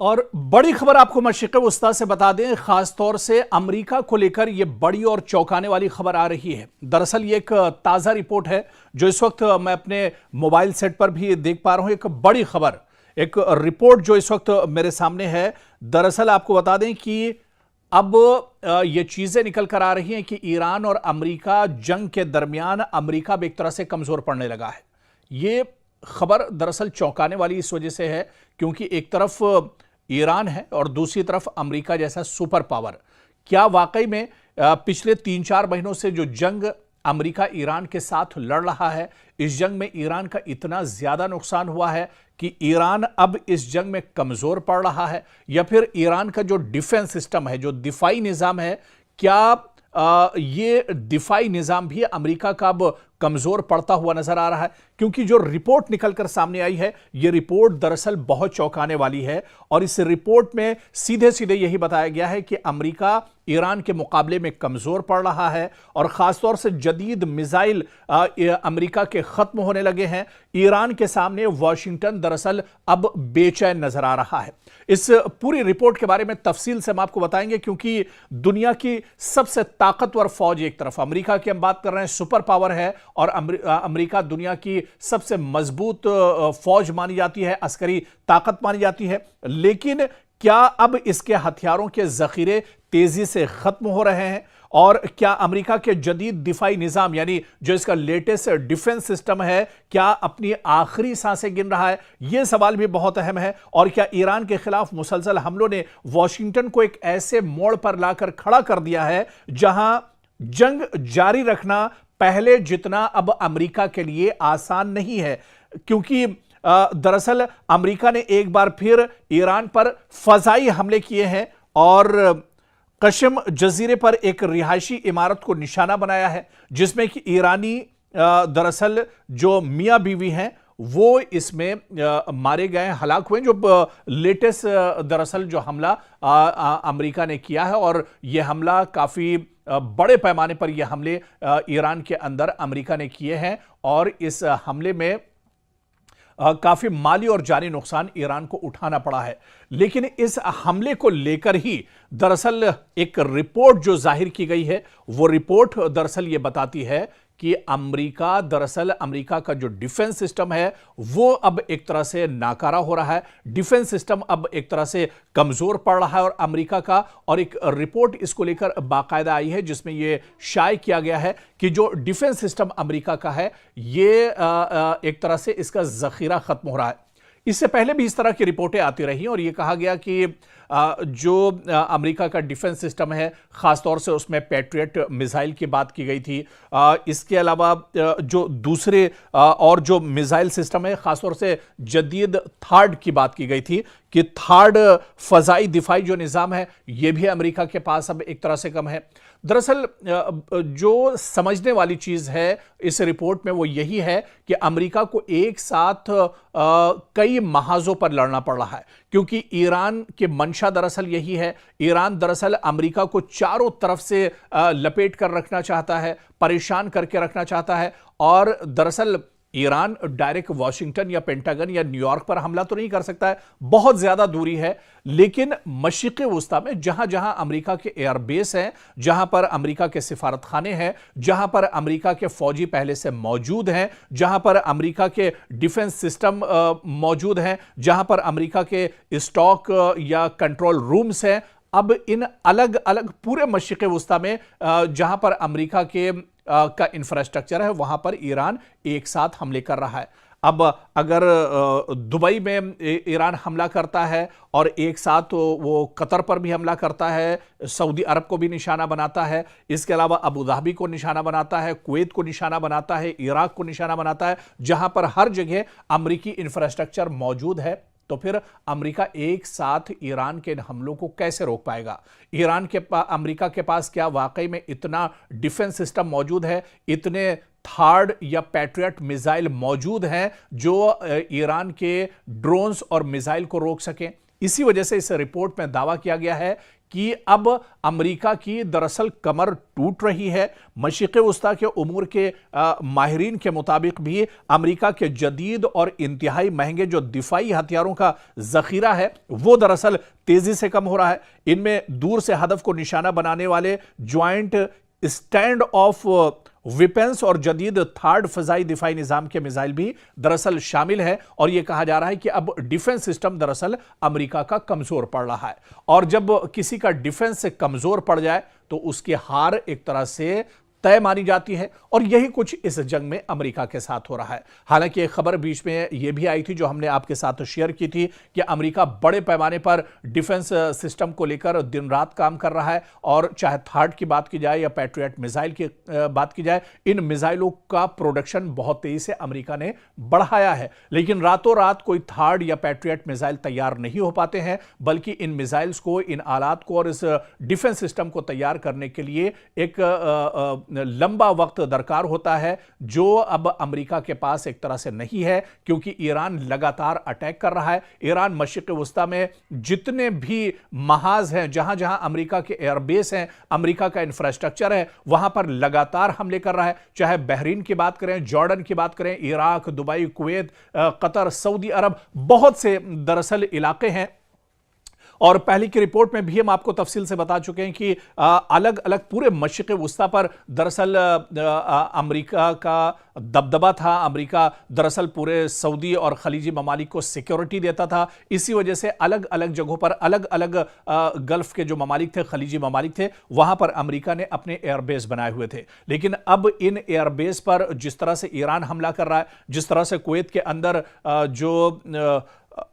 और बड़ी खबर आपको मशरिक़ वुस्ता से बता दें, खास तौर से अमेरिका को लेकर यह बड़ी और चौंकाने वाली खबर आ रही है। दरअसल ये एक ताज़ा रिपोर्ट है जो इस वक्त मैं अपने मोबाइल सेट पर भी देख पा रहा हूं। एक बड़ी खबर, एक रिपोर्ट जो इस वक्त मेरे सामने है। दरअसल आपको बता दें कि अब ये चीजें निकल कर आ रही हैं कि ईरान और अमेरिका जंग के दरमियान अमेरिका भी एक तरह से कमजोर पड़ने लगा है। ये खबर दरअसल चौंकाने वाली इस वजह से है क्योंकि एक तरफ ईरान है और दूसरी तरफ अमेरिका जैसा सुपर पावर। क्या वाकई में पिछले 3-4 महीनों से जो जंग अमेरिका ईरान के साथ लड़ रहा है, इस जंग में ईरान का इतना ज्यादा नुकसान हुआ है कि ईरान अब इस जंग में कमजोर पड़ रहा है, या फिर ईरान का जो डिफेंस सिस्टम है, जो दिफाई निजाम है, क्या ये दिफाई निजाम भी अमेरिका का अब कमजोर पड़ता हुआ नजर आ रहा है? क्योंकि जो रिपोर्ट निकलकर सामने आई है, यह रिपोर्ट दरअसल बहुत चौंकाने वाली है और इस रिपोर्ट में सीधे सीधे यही बताया गया है कि अमेरिका ईरान के मुकाबले में कमजोर पड़ रहा है और खासतौर से जदीद मिसाइल अमेरिका के खत्म होने लगे हैं। ईरान के सामने वॉशिंगटन दरअसल अब बेचैन नजर आ रहा है। इस पूरी रिपोर्ट के बारे में तफसील से हम आपको बताएंगे क्योंकि दुनिया की सबसे ताकतवर फौज एक तरफ अमेरिका की हम बात कर रहे हैं, सुपर पावर है, और अमेरिका दुनिया की सबसे मजबूत फौज मानी जाती है, अस्करी ताकत मानी जाती है। लेकिन क्या अब इसके हथियारों के जखीरे तेजी से खत्म हो रहे हैं और क्या अमेरिका के जदीद दिफाई निजाम यानी जो इसका लेटेस्ट डिफेंस सिस्टम है, क्या अपनी आखिरी सांसें गिन रहा है? यह सवाल भी बहुत अहम है। और क्या ईरान के खिलाफ मुसलसल हमलों ने वॉशिंगटन को एक ऐसे मोड़ पर लाकर खड़ा कर दिया है जहां जंग जारी रखना पहले जितना अब अमेरिका के लिए आसान नहीं है? क्योंकि दरअसल अमेरिका ने एक बार फिर ईरान पर फजाई हमले किए हैं और कशम जजीरे पर एक रिहायशी इमारत को निशाना बनाया है जिसमें कि ईरानी दरअसल जो मियां बीवी हैं वो इसमें मारे गए, हलाक हुए। जो लेटेस्ट दरअसल जो हमला अमेरिका ने किया है और यह हमला काफी बड़े पैमाने पर यह हमले ईरान के अंदर अमेरिका ने किए हैं और इस हमले में काफी माली और जानी नुकसान ईरान को उठाना पड़ा है। लेकिन इस हमले को लेकर ही दरअसल एक रिपोर्ट जो जाहिर की गई है, वो रिपोर्ट दरअसल ये बताती है कि अमेरिका का जो डिफेंस सिस्टम है वो अब एक तरह से नाकारा हो रहा है। डिफेंस सिस्टम अब एक तरह से कमजोर पड़ रहा है और अमेरिका का, और एक रिपोर्ट इसको लेकर बाकायदा आई है जिसमें यह शाये किया गया है कि जो डिफेंस सिस्टम अमेरिका का है ये एक तरह से इसका जखीरा खत्म हो रहा है। इससे पहले भी इस तरह की रिपोर्टें आती रही और यह कहा गया कि जो अमेरिका का डिफेंस सिस्टम है, खासतौर से उसमें पैट्रियट मिसाइल की बात की गई थी। इसके अलावा जो दूसरे और जो मिसाइल सिस्टम है, खासतौर से जदीद थार्ड की बात की गई थी कि थार्ड फजाई दिफाई जो निज़ाम है यह भी अमेरिका के पास अब एक तरह से कम है। दरअसल जो समझने वाली चीज है इस रिपोर्ट में वो यही है कि अमेरिका को एक साथ कई महाजों पर लड़ना पड़ रहा है क्योंकि ईरान के मंशा दरअसल यही है। ईरान दरअसल अमेरिका को चारों तरफ से लपेट कर रखना चाहता है, परेशान करके रखना चाहता है। और दरअसल ईरान डायरेक्ट वॉशिंगटन या पेंटागन या न्यूयॉर्क पर हमला तो नहीं कर सकता है, बहुत ज्यादा दूरी है। लेकिन मशरिक़ वुस्ता में जहां जहां अमेरिका के एयरबेस हैं, जहां पर अमेरिका के सिफारतखाने हैं, जहां पर अमेरिका के फौजी पहले से मौजूद हैं, जहां पर अमेरिका के डिफेंस सिस्टम मौजूद हैं, जहां पर अमेरिका के स्टॉक या कंट्रोल रूम्स हैं, अब इन अलग अलग पूरे मशरिक़ वुस्ता में जहां पर अमेरिका के का इंफ्रास्ट्रक्चर है वहां पर ईरान एक साथ हमले कर रहा है। अब अगर दुबई में ईरान हमला करता है और एक साथ वो कतर पर भी हमला करता है, सऊदी अरब को भी निशाना बनाता है, इसके अलावा अबू धाबी को निशाना बनाता है, कुवैत को निशाना बनाता है, इराक को निशाना बनाता है, जहां पर हर जगह अमेरिकी इंफ्रास्ट्रक्चर मौजूद है, तो फिर अमेरिका एक साथ ईरान के हमलों को कैसे रोक पाएगा? अमेरिका के पास क्या वाकई में इतना डिफेंस सिस्टम मौजूद है, इतने थार्ड या पैट्रियट मिसाइल मौजूद हैं जो ईरान के ड्रोन्स और मिसाइल को रोक सकें? इसी वजह से इस रिपोर्ट में दावा किया गया है कि अब अमेरिका की दरअसल कमर टूट रही है। मशरिक़ वस्ता के उमूर के माहिरीन के मुताबिक भी अमेरिका के जदीद और इंतहाई महंगे जो दिफाई हथियारों का जखीरा है वो दरअसल तेजी से कम हो रहा है। इनमें दूर से हदफ को निशाना बनाने वाले ज्वाइंट स्टैंड ऑफ वेपन्स और जदीद थर्ड फजाई दिफाई निजाम के मिसाइल भी दरअसल शामिल है। और यह कहा जा रहा है कि अब डिफेंस सिस्टम दरअसल अमेरिका का कमजोर पड़ रहा है, और जब किसी का डिफेंस से कमजोर पड़ जाए तो उसकी हार एक तरह से तय मानी जाती है, और यही कुछ इस जंग में अमेरिका के साथ हो रहा है। हालांकि एक खबर बीच में यह भी आई थी जो हमने आपके साथ शेयर की थी कि अमेरिका बड़े पैमाने पर डिफेंस सिस्टम को लेकर दिन रात काम कर रहा है, और चाहे थर्ड की बात की जाए या पैट्रियट मिसाइल की बात की जाए, इन मिसाइलों का प्रोडक्शन बहुत तेजी से अमेरिका ने बढ़ाया है। लेकिन रातों रात कोई थर्ड या पैट्रियट मिसाइल तैयार नहीं हो पाते हैं, बल्कि इन मिसाइल्स को, इन आलात को और इस डिफेंस सिस्टम को तैयार करने के लिए एक लंबा वक्त दरकार होता है, जो अब अमेरिका के पास एक तरह से नहीं है, क्योंकि ईरान लगातार अटैक कर रहा है। ईरान मशरिक़ वस्ता में जितने भी महाज हैं, जहां जहां अमेरिका के एयरबेस हैं, अमेरिका का इंफ्रास्ट्रक्चर है, वहां पर लगातार हमले कर रहा है। चाहे बहरीन की बात करें, जॉर्डन की बात करें, Iraq, Dubai, Kuwait, Qatar, Saudi Arab, बहुत से दरअसल इलाके हैं। और पहले की रिपोर्ट में भी हम आपको तफसील से बता चुके हैं कि अलग अलग पूरे मशरिक़ वस्ता पर दरअसल अमेरिका का दबदबा था। अमेरिका दरअसल पूरे सऊदी और खलीजी ममालिक को सिक्योरिटी देता था। इसी वजह से अलग अलग जगहों पर अलग अलग गल्फ के जो ममालिक थे, खलीजी ममालिक थे, वहां पर अमेरिका ने अपने एयरबेस बनाए हुए थे। लेकिन अब इन एयरबेस पर जिस तरह से ईरान हमला कर रहा है, जिस तरह से कुवैत के अंदर जो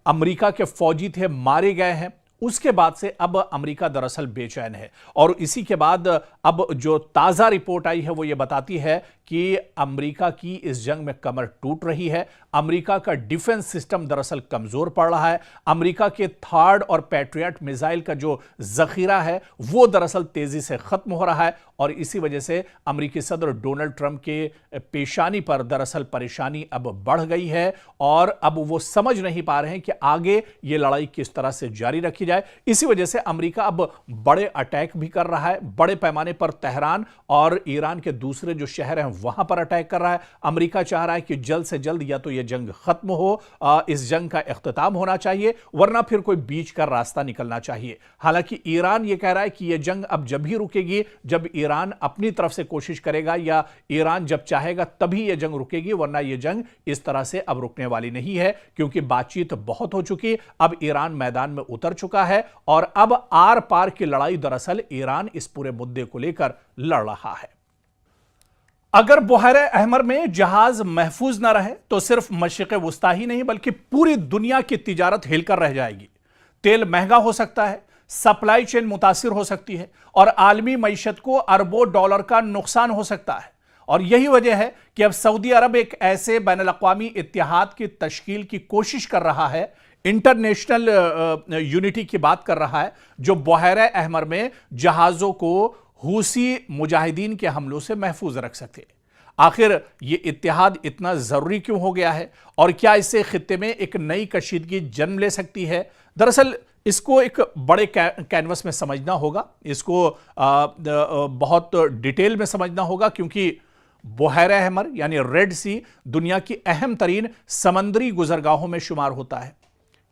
अमेरिका के फौजी थे मारे गए हैं, उसके बाद से अब अमेरिका दरअसल बेचैन है। और इसी के बाद अब जो ताजा रिपोर्ट आई है वो ये बताती है कि अमेरिका की इस जंग में कमर टूट रही है। अमेरिका का डिफेंस सिस्टम दरअसल कमजोर पड़ रहा है। अमेरिका के थर्ड और पैट्रियट मिसाइल का जो जखीरा है वो दरअसल तेजी से खत्म हो रहा है, और इसी वजह से अमेरिकी सदर डोनाल्ड ट्रंप के पेशानी पर दरअसल परेशानी अब बढ़ गई है, और अब वो समझ नहीं पा रहे हैं कि आगे ये लड़ाई किस तरह से जारी रखी जाए। इसी वजह से अमेरिका अब बड़े अटैक भी कर रहा है, बड़े पैमाने पर तेहरान और ईरान के दूसरे जो शहर हैं वहां पर अटैक कर रहा है। अमेरिका चाह रहा है कि जल्द से जल्द या तो यह जंग खत्म हो, इस जंग का इख्तिताम होना चाहिए, वरना फिर कोई बीच का रास्ता निकलना चाहिए। हालांकि ईरान यह कह रहा है कि यह जंग अब जब ही रुकेगी जब ईरान अपनी तरफ से कोशिश करेगा, या ईरान जब चाहेगा तभी यह जंग रुकेगी, वरना यह जंग इस तरह से अब रुकने वाली नहीं है, क्योंकि बातचीत बहुत हो चुकी। अब ईरान मैदान में उतर चुका है, और अब आर पार की लड़ाई दरअसल ईरान इस पूरे मुद्दे को लेकर लड़ रहा है। अगर बुहैरे अहमर में जहाज महफूज न रहे तो सिर्फ मशरिक़ वस्ता ही नहीं बल्कि पूरी दुनिया की तिजारत हिलकर रह जाएगी। तेल महंगा हो सकता है, सप्लाई चेन मुतासिर हो सकती है, और आलमी मईशत को अरबों डॉलर का नुकसान हो सकता है। और यही वजह है कि अब सऊदी अरब एक ऐसे बैनुल-अक़वामी इत्तेहाद की तश्कील की कोशिश कर रहा है, इंटरनेशनल यूनिटी की बात कर रहा है, जो बुहैरे अहमर में जहाजों को हूसी मुजाहिदीन के हमलों से महफूज रख सके। आखिर ये इत्तेहाद इतना जरूरी क्यों हो गया है, और क्या इससे खित्ते में एक नई कशीदगी जन्म ले सकती है? दरअसल इसको एक बड़े कैनवस में समझना होगा, इसको बहुत डिटेल में समझना होगा, क्योंकि बुहैरे अहमर यानी रेड सी दुनिया की अहम तरीन समंदरी गुजरगाहों में शुमार होता है।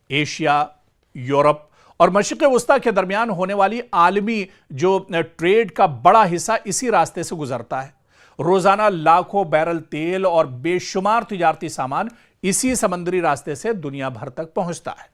एशिया, यूरोप और मशरिक़ वस्ता के दरमियान होने वाली आलमी जो ट्रेड का बड़ा हिस्सा इसी रास्ते से गुजरता है। रोजाना लाखों बैरल तेल और बेशुमार तिजारती सामान इसी समंदरी रास्ते से दुनिया भर तक पहुंचता है।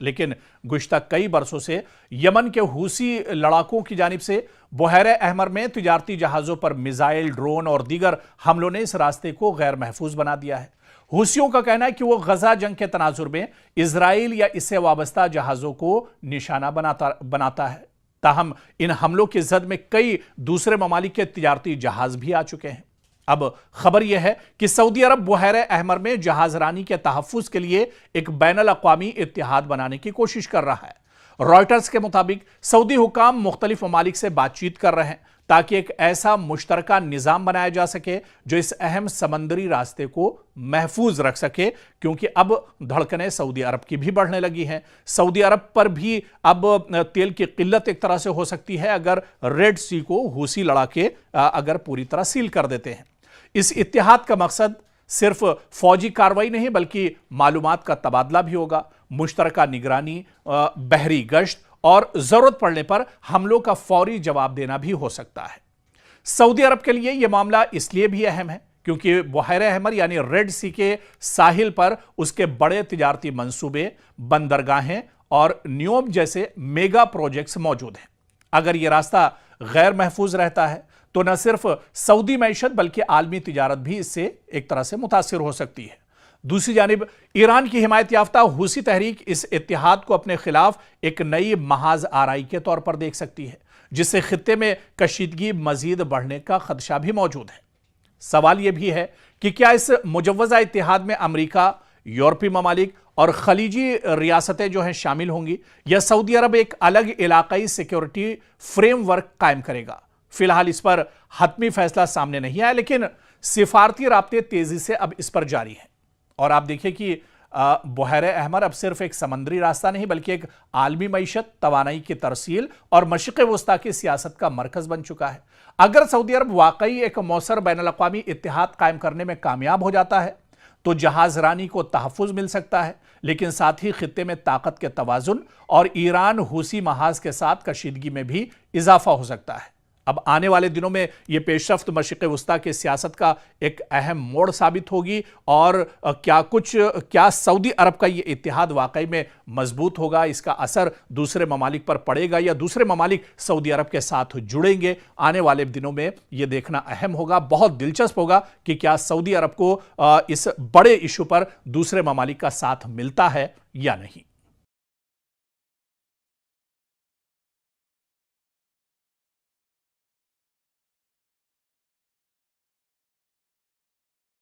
लेकिन गुज़िश्ता कई बरसों से यमन के हूसी लड़ाकों की जानिब से बुहैरे अहमर में तिजारती जहाजों पर मिसाइल, ड्रोन और दीगर हमलों ने इस रास्ते को गैर महफूज बना दिया है। हूसियों का कहना है कि वो गजा जंग के तनाजुर में इजराइल या इससे वाबस्ता जहाजों को निशाना बनाता है। ताहम इन हमलों की जद में कई दूसरे ममालिक के तिजारती जहाज भी आ चुके हैं। अब खबर यह है कि सऊदी अरब बुहैरे अहमर में जहाजरानी के तहफ़्फ़ुज़ के लिए एक बैनुल-अक़वामी इत्तेहाद बनाने की कोशिश कर रहा है। रॉयटर्स के मुताबिक सऊदी हुकाम मुख्तलिफ ममालिक से बातचीत कर रहे हैं ताकि एक ऐसा मुश्तरका निजाम बनाया जा सके जो इस अहम समंदरी रास्ते को महफूज रख सके, क्योंकि अब धड़कनें सऊदी अरब की भी बढ़ने लगी हैं। सऊदी अरब पर भी अब तेल की किल्लत एक तरह से हो सकती है अगर रेड सी को हूसी लड़ा के अगर पूरी तरह सील कर देते हैं। इस इत्तेहाद का मकसद सिर्फ फौजी कार्रवाई नहीं बल्कि मालूमात का तबादला भी होगा, मुश्तरका निगरानी, बहरी गश्त और जरूरत पड़ने पर हमलों का फौरी जवाब देना भी हो सकता है। सऊदी अरब के लिए यह मामला इसलिए भी अहम है क्योंकि बहर अहमर यानी रेड सी के साहिल पर उसके बड़े तिजारती मंसूबे, बंदरगाहें और न्योम जैसे मेगा प्रोजेक्ट्स मौजूद हैं। अगर यह रास्ता गैर महफूज रहता है तो न सिर्फ सऊदी मैशत बल्कि आलमी तिजारत भी इससे एक तरह से मुतासिर हो सकती है। दूसरी जानिब ईरान की हिमायत याफ्ता हूसी तहरीक इस इत्तेहाद को अपने खिलाफ एक नई महाज आराई के तौर पर देख सकती है, जिससे खित्ते में कशीदगी मजीद बढ़ने का खदशा भी मौजूद है। सवाल यह भी है कि क्या इस मुजव्वजा इत्तेहाद में अमरीका, यूरोपीय ममालिक और खलीजी रियासतें जो हैं शामिल होंगी, या सऊदी अरब एक अलग इलाकाई सिक्योरिटी फ्रेमवर्क कायम करेगा। फिलहाल इस पर हतमी फैसला सामने नहीं आया, लेकिन सिफारती राब्ते तेजी से अब इस पर जारी हैं। और आप देखिए कि बहर अहमर अब सिर्फ एक समंदरी रास्ता नहीं बल्कि एक आलमी मईशत, तवानाई की तरसील और मशरिक़ वस्ता की सियासत का मरकज बन चुका है। अगर सऊदी अरब वाकई एक मौसर बैनुल-अक़वामी इत्तेहाद कायम करने में कामयाब हो जाता है तो जहाजरानी को तहफ़्फ़ुज़ मिल सकता है, लेकिन साथ ही खित्ते में ताकत के तवाज़ुन और ईरान हूसी महाज के साथ कशीदगी में भी इजाफा हो सकता है। अब आने वाले दिनों में यह पेशरफ्त मशरिक़ वस्ता की सियासत का एक अहम मोड़ साबित होगी और क्या सऊदी अरब का यह इत्तेहाद वाकई में मजबूत होगा, इसका असर दूसरे ममालिक पर पड़ेगा या दूसरे ममालिक सऊदी अरब के साथ जुड़ेंगे। आने वाले दिनों में यह देखना अहम होगा। बहुत दिलचस्प होगा कि क्या सऊदी अरब को इस बड़े इशू पर दूसरे ममालिक का साथ मिलता है या नहीं।